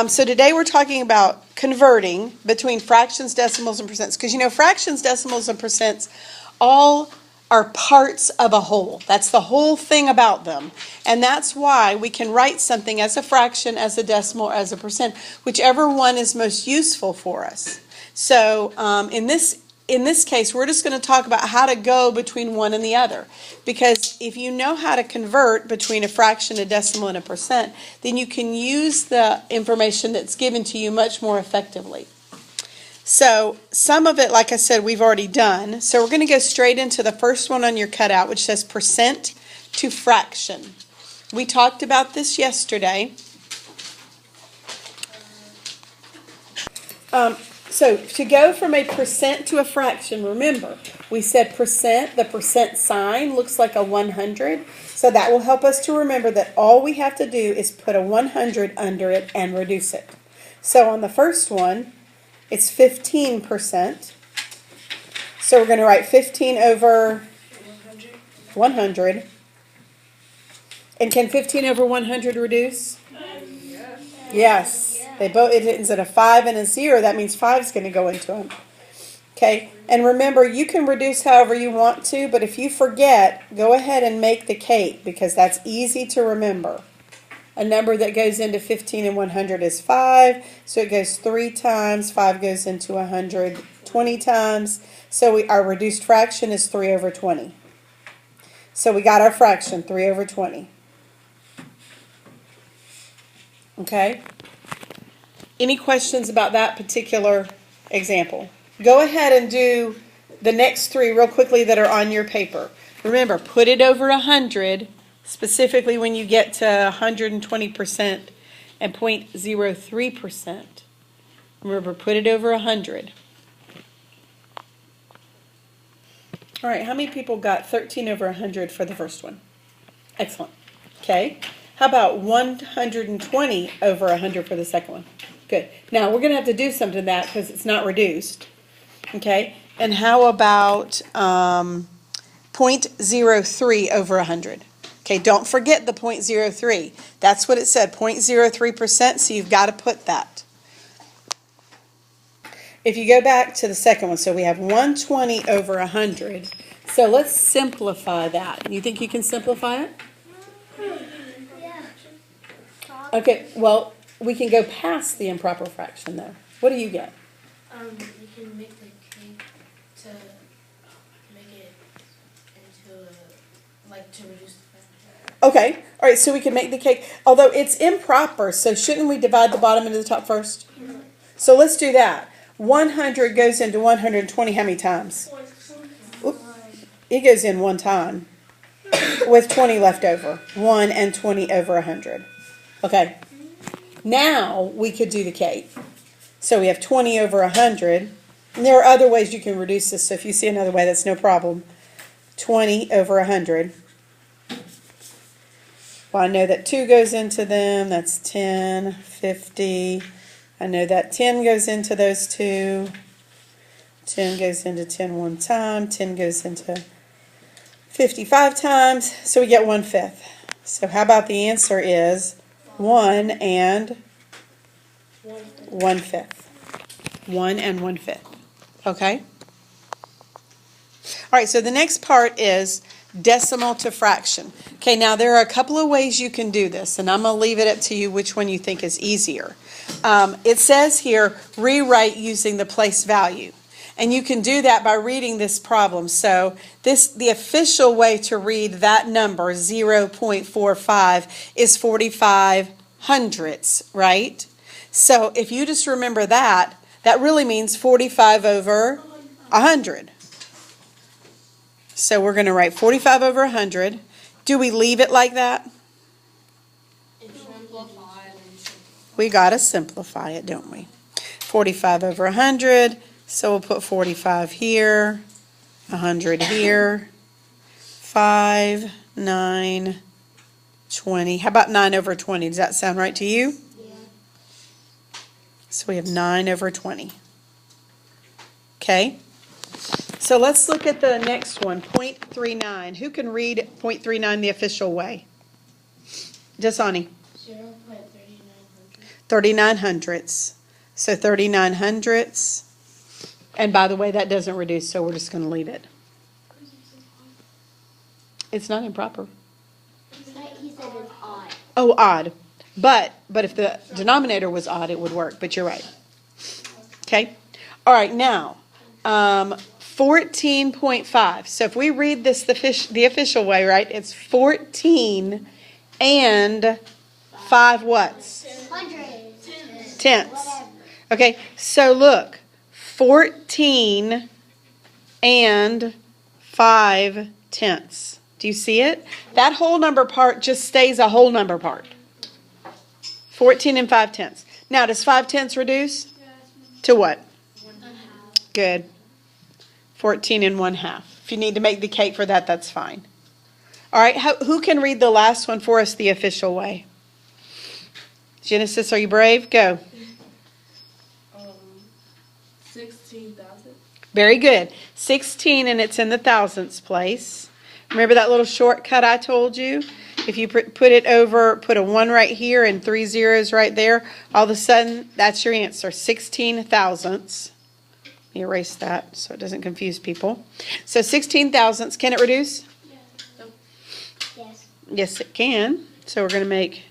So today we're talking about converting between fractions, decimals, and percents. Because you know, fractions, decimals, and percents all are parts of a whole. That's the whole thing about them. And that's why we can write something as a fraction, as a decimal, as a percent, whichever one is most useful for us. So in this case, we're just going to talk about how to go between one and the other. Because if you know how to convert between a fraction, a decimal, and a percent, then you can use the information that's given to you much more effectively. So some of it, like I said, we've already done. So we're going to go straight into the first one on your cutout, which says percent to fraction. We talked about this yesterday. So to go from a percent to a fraction, remember, we said percent, the percent sign looks like a 100. So that will help us to remember that all we have to do is put a 100 under it and reduce it. So on the first one, it's 15%. So we're going to write 15 over 100. And can 15 over 100 reduce? Yes. They both, it ends in a 5 and a 0. That means 5 is going to go into them. Okay. And remember, you can reduce however you want to, but if you forget, go ahead and make the cake because that's easy to remember. A number that goes into 15 and 100 is 5. So it goes 3 times. 5 goes into 100 20 times. So our reduced fraction is 3 over 20. So we got our fraction, 3 over 20. Okay? Any questions about that particular example? Go ahead and do the next 3 real quickly that are on your paper. Remember, put it over 100. Specifically when you get to 120% and 0.03%. Remember, put it over 100. All right, how many people got 13 over 100 for the first one? Excellent. Okay. How about 120 over 100 for the second one? Good. Now, we're going to have to do something to that because it's not reduced. Okay. And how about 0.03 over 100? Okay, don't forget the 0.03. That's what it said, 0.03%, so you've got to put that. If you go back to the second one, so we have 120 over 100. So let's simplify that. You think you can simplify it? Okay, well, we can go past the improper fraction, though. What do you get? We can make the cake to make it into to reduce the fraction. Okay, all right, so we can make the cake, although it's improper, so shouldn't we divide the bottom into the top first? So let's do that. 100 goes into 120 how many times? Oop, it goes in 1 time with 20 left over. 1 and 20 over 100. Okay, now we could do the cake. So we have 20 over 100. And there are other ways you can reduce this, so if you see another way, that's no problem. 20 over 100. Well, I know that 2 goes into them. That's 10, 50. I know that 10 goes into those 2. 10 goes into 10 one time. 10 goes into 55 times. So we get 1/5. So how about the answer is 1 and 1/5. 1 and 1/5. Okay? All right, so the next part is decimal to fraction. Okay, now there are a couple of ways you can do this, and I'm going to leave it up to you which one you think is easier. It says here, rewrite using the place value. And you can do that by reading this problem. So the official way to read that number, 0.45, is 45 hundredths, right? So if you just remember that, that really means 45 over 100. So we're going to write 45 over 100. Do we leave it like that? We got to simplify it, don't we? 45 over 100. So we'll put 45 here, 100 here, 5, 9, 20. How about 9 over 20? Does that sound right to you? Yeah. So we have 9 over 20. Okay. So let's look at the next one, 0.39. Who can read 0.39 the official way? Dasani. 0.3900. 39 hundredths. So 39 hundredths. And by the way, that doesn't reduce, so we're just going to leave it. It's not improper. He said it's odd. Oh, odd. But if the denominator was odd, it would work. But you're right. Okay? All right, now, 14.5. So if we read this the official way, right, it's 14 and 5 whats? Hundreds. Tenths. Whatever. Okay, so look. 14 and 5 tenths. Do you see it? That whole number part just stays a whole number part. 14 and 5 tenths. Now, does 5 tenths reduce? To what? 1/2. Good. 14 and 1/2. If you need to make the cake for that, that's fine. All right, who can read the last one for us the official way? Genesis, are you brave? Go. 16,000. Very good. 16, and it's in the thousandths place. Remember that little shortcut I told you? If you put it over, put a 1 right here and 3 zeros right there, all of a sudden, that's your answer, 16 thousandths. Let me erase that so it doesn't confuse people. So 16 thousandths, can it reduce? Yes. Yes, it can. So we're going to make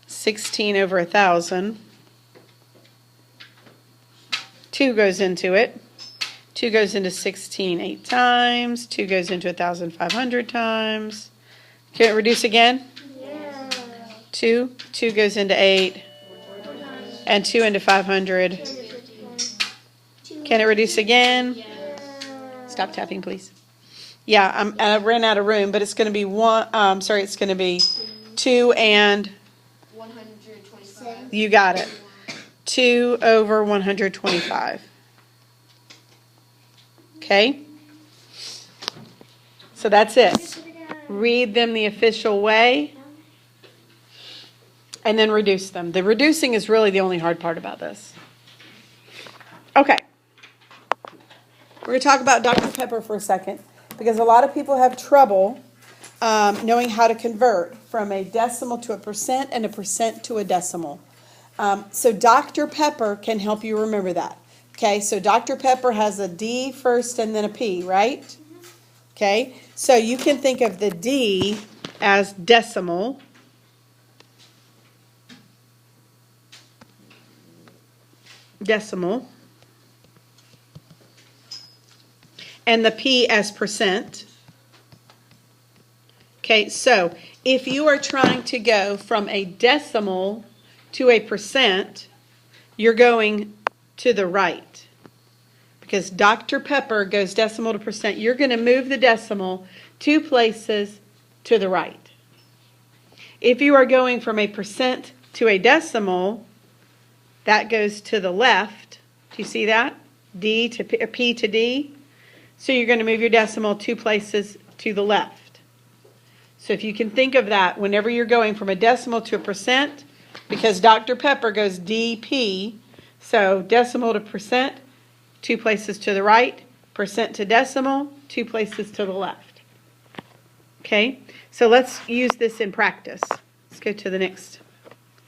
16 over 1,000. 2 goes into it. 2 goes into 16 8 times. 2 goes into 1,500 times. Can it reduce again? Yeah. 2. 2 goes into 8. And 2 into 500. Can it reduce again? Stop tapping, please. Yeah, I ran out of room, but it's going to be it's going to be 2 and 125. you got it. 2 over 125. Okay? So that's it. Read them the official way and then reduce them. The reducing is really the only hard part about this. Okay. We're going to talk about Dr. Pepper for a second because a lot of people have trouble knowing how to convert from a decimal to a percent and a percent to a decimal. So Dr. Pepper can help you remember that. Okay, so Dr. Pepper has a D first and then a P, right? Okay, so you can think of the D as decimal. Decimal. And the P as percent. Okay, so if you are trying to go from a decimal to a percent, you're going to the right. Because Dr. Pepper goes decimal to percent. You're going to move the decimal 2 places to the right. If you are going from a percent to a decimal, that goes to the left. Do you see that? D to P to D. So you're going to move your decimal 2 places to the left. So if you can think of that, whenever you're going from a decimal to a percent, because Dr. Pepper goes DP, so decimal to percent, 2 places to the right, percent to decimal, 2 places to the left. Okay, so let's use this in practice. Let's go to the next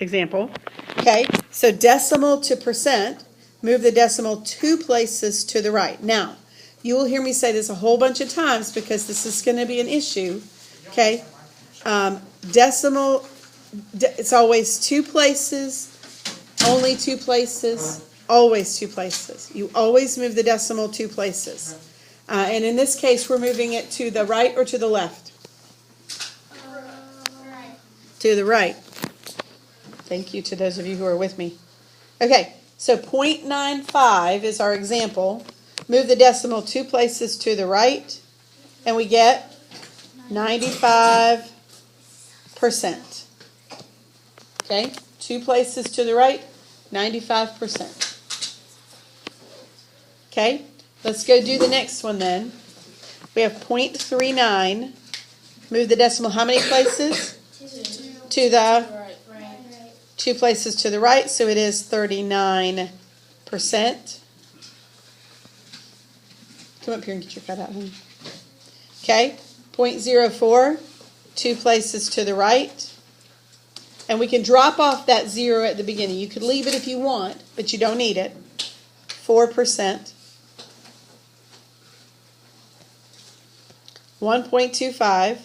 example. Okay, so decimal to percent, move the decimal 2 places to the right. Now, you will hear me say this a whole bunch of times because this is going to be an issue. Okay, decimal, it's always 2 places, only 2 places, always 2 places. You always move the decimal 2 places. And in this case, we're moving it to the right or to the left? To the right. Thank you to those of you who are with me. Okay, so 0.95 is our example. Move the decimal 2 places to the right, and we get 95%. Okay, 2 places to the right, 95%. Okay, let's go do the next one then. We have 0.39. Move the decimal how many places? To the 2 places to the right, so it is 39%. Come up here and get your cutout, honey. Okay, 0.04, 2 places to the right, And we can drop off that 0 at the beginning. You could leave it if you want, but you don't need it. 4%. 1.25.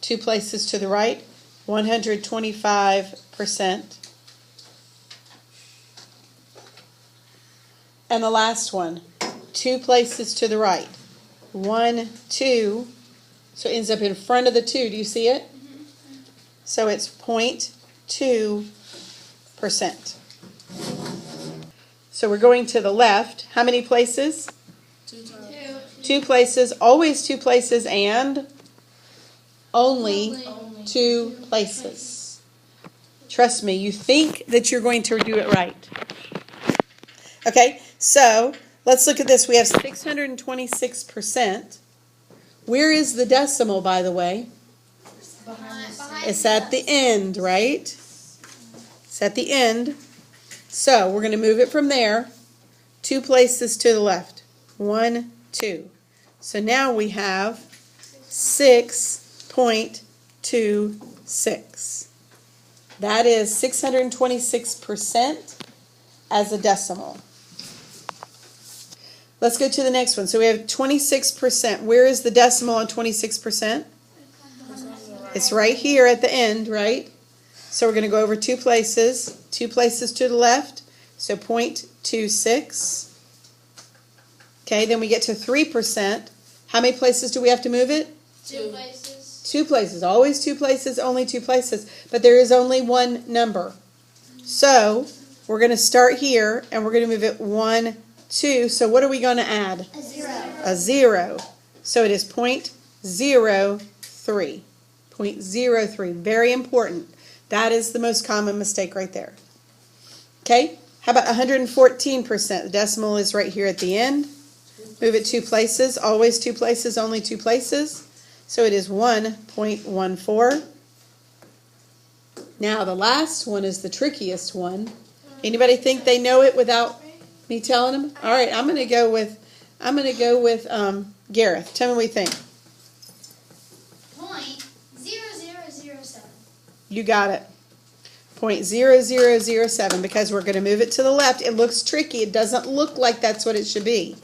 2 places to the right. 125%. And the last one, 2 places to the right. 1, 2. So it ends up in front of the 2. Do you see it? So it's 0.2%. So we're going to the left. How many places? 2 times. 2 places. Always 2 places and only 2 places. Trust me, you think that you're going to do it right. Okay, so let's look at this. We have 626%. Where is the decimal, by the way? It's at the end, right? It's at the end. So we're going to move it from there. 2 places to the left. 1, 2. So now we have 6.26. That is 626% as a decimal. Let's go to the next one. So we have 26%. Where is the decimal on 26%? It's right here at the end, right? So we're going to go over 2 places. 2 places to the left. So 0.26. Okay, then we get to 3%. How many places do we have to move it? 2 places. 2 places. Always 2 places, only 2 places. But there is only one number. So we're going to start here and we're going to move it 1, 2. So what are we going to add? A 0. A 0. So it is 0.03. 0.03. Very important. That is the most common mistake right there. Okay? How about 114%? The decimal is right here at the end. Move it 2 places. Always 2 places, only 2 places. So it is 1.14. Now the last one is the trickiest one. Anybody think they know it without me telling them? All right, I'm going to go with Gareth. Tell me what you think. 0.0007. You got it. 0.0007 because we're going to move it to the left. It looks tricky. It doesn't look like that's what it should be.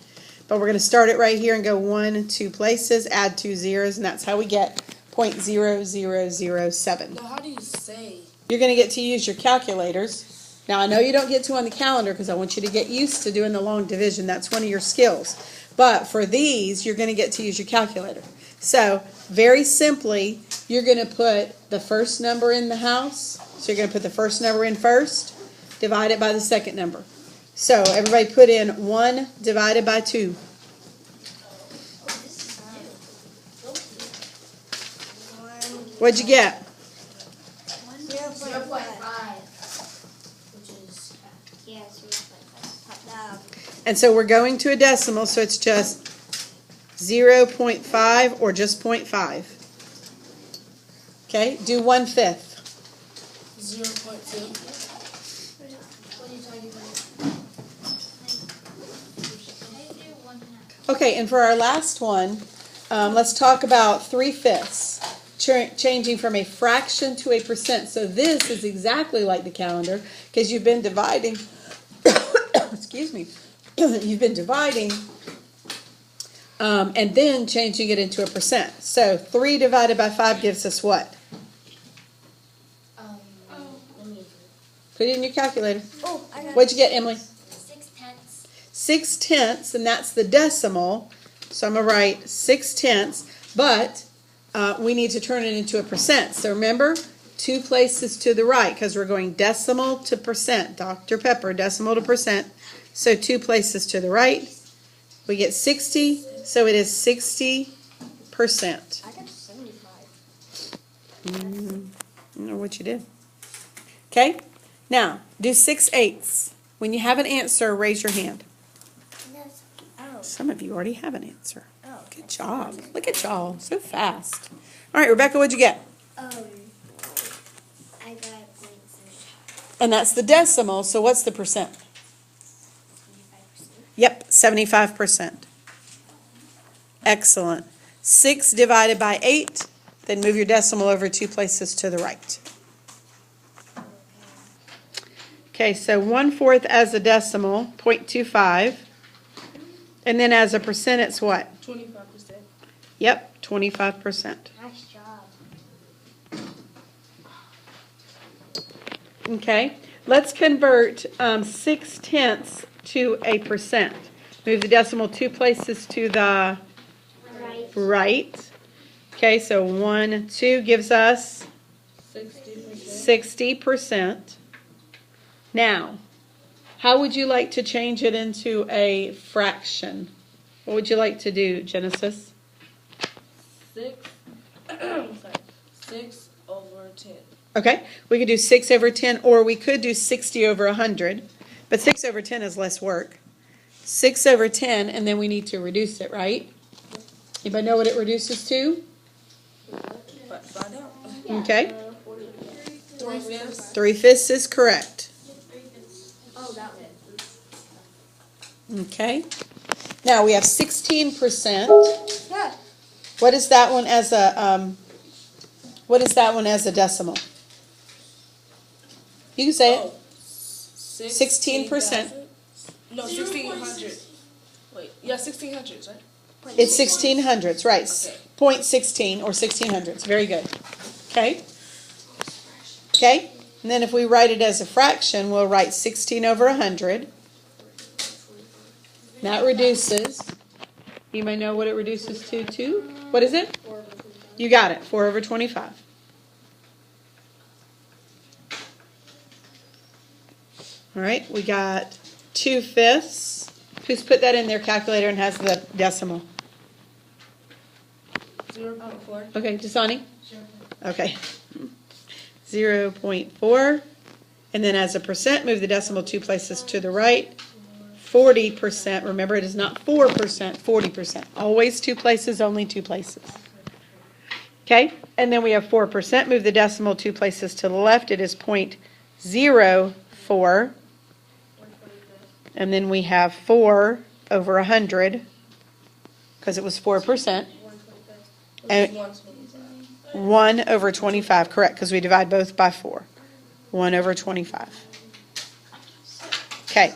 But we're going to start it right here and go 1, 2 places, add 2 zeros, and that's how we get 0.0007. Well, how do you say? You're going to get to use your calculators. Now, I know you don't get to on the calendar because I want you to get used to doing the long division. That's one of your skills. But for these, you're going to get to use your calculator. So, very simply, you're going to put the first number in the house. So you're going to put the first number in first, divide it by the second number. So everybody put in 1 divided by 2. What'd you get? 0.5. Which is Yeah, 0.5. And so we're going to a decimal, so it's just 0.5 or just 0.5. Okay, do 1/5. 0.2. what are you talking about? Okay, and for our last one, let's talk about 3/5. Changing from a fraction to a percent. So this is exactly like the calendar because you've been dividing. Excuse me. You've been dividing and then changing it into a percent. So 3 divided by 5 gives us what? Let me Put it in your calculator. Oh, I got What'd you get, Emily? 6/10. 6/10, and that's the decimal. So I'm going to write 6/10, but we need to turn it into a percent. So remember, 2 places to the right because we're going decimal to percent. Dr. Pepper, decimal to percent. So 2 places to the right. We get 60, so it is 60%. I got 75. I don't know what you did. Okay? Now, do 6/8. When you have an answer, raise your hand. Oh. Some of you already have an answer. Oh. Good job. Look at y'all. So fast. All right, Rebecca, what'd you get? I got 0.75. And that's the decimal, so what's the percent? 75%. Yep, 75%. Excellent. 6 divided by 8, then move your decimal over 2 places to the right. Okay, so 1/4 as a decimal, 0.25. And then as a percent, it's what? 25%. Yep, 25%. Nice job. Okay, let's convert 6/10 to a percent. Move the decimal 2 places to the Right. right. Okay, so 1, 2 gives us 60%. 60%. Now, how would you like to change it into a fraction? What would you like to do, Genesis? 6/10. Okay, we could do 6 over 10, or we could do 60 over 100. But 6 over 10 is less work. 6 over 10, and then we need to reduce it, right? Anybody know what it reduces to? But find out. Okay, 3/5. 3/5 is correct. Oh, that one. Okay. Now we have 16%. Yeah. What is that one as a decimal? You can say it. Oh, 16%. No, 1,600. Wait, yeah, 1,600, right? It's 1600s, right? Okay. 0.16 or 1600s. Very good. Okay. Okay. And then if we write it as a fraction, we'll write 16 over 100. That reduces. You may know what it reduces to, too. What is it? You got it. 4 over 25. All right. We got 2/5. Who's put that in their calculator and has the decimal? 0.4. Okay, Dasani? Okay. 0.4. And then as a percent, move the decimal 2 places to the right. 40%. Remember, it is not 4%, 40%. Always 2 places, only 2 places. Okay? And then we have 4%. Move the decimal 2 places to the left. It is 0.04. And then we have 4 over 100, because it was 4%. And 1 over 25, correct, because we divide both by 4. 1 over 25. Okay.